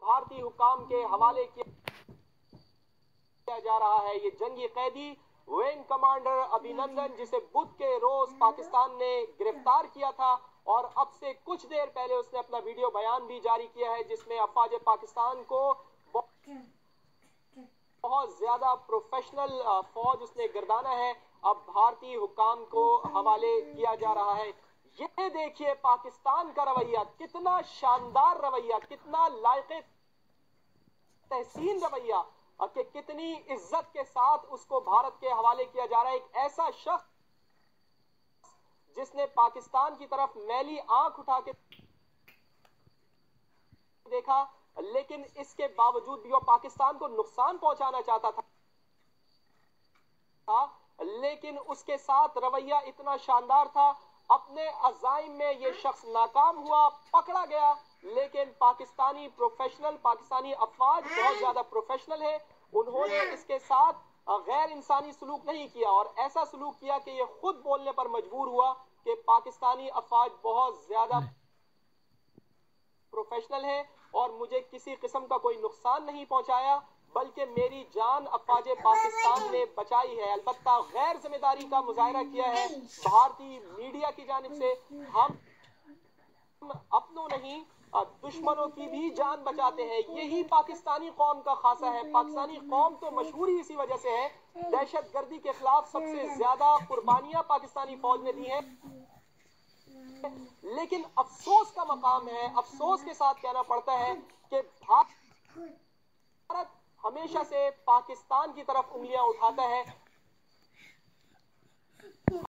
भारतीय हुकाम के हवाले किया जा रहा है। ये जंगी कैदी विंग कमांडर अभिनंदन, जिसे बुध के रोज पाकिस्तान ने गिरफ्तार किया था और अब से कुछ देर पहले उसने अपना वीडियो बयान भी जारी किया है, जिसमें अफवाज पाकिस्तान को बहुत ज्यादा प्रोफेशनल फौज उसने गर्दाना है, अब भारतीय हुकाम को हवाले किया जा रहा है। ये देखिए पाकिस्तान का रवैया, कितना शानदार रवैया, कितना लायक तहसीन रवैया, कि कितनी इज्जत के साथ उसको भारत के हवाले किया जा रहा है। एक ऐसा शख्स जिसने पाकिस्तान की तरफ मैली आंख उठा के देखा, लेकिन इसके बावजूद भी वो पाकिस्तान को नुकसान पहुंचाना चाहता था, लेकिन उसके साथ रवैया इतना शानदार था। अपने अज़ाइम में ये शख्स नाकाम हुआ, पकड़ा गया, लेकिन पाकिस्तानी प्रोफेशनल, पाकिस्तानी अफवाज बहुत ज्यादा प्रोफेशनल है, उन्होंने इसके साथ गैर इंसानी सलूक नहीं किया और ऐसा सलूक किया कि ये खुद बोलने पर मजबूर हुआ कि पाकिस्तानी अफवाज बहुत ज्यादा प्रोफेशनल है और मुझे किसी किस्म का कोई नुकसान नहीं पहुंचाया, बल्कि मेरी जान अफवाज पाकिस्तान ने बचाई है। अलबत्ता गैर जिम्मेदारी का मुजाहरा किया है भारतीय मीडिया की जानिब से। हम अपनों नहीं दुश्मनों की भी जान बचाते हैं, यही पाकिस्तानी कौम का खासा है। पाकिस्तानी कौम तो मशहूर ही इसी वजह से है, दहशतगर्दी के खिलाफ सबसे ज्यादा कुर्बानियां पाकिस्तानी फौज ने दी हैं। लेकिन अफसोस का मकाम है, अफसोस के साथ कहना पड़ता है कि भारत हमेशा से पाकिस्तान की तरफ उंगलियां उठाता है।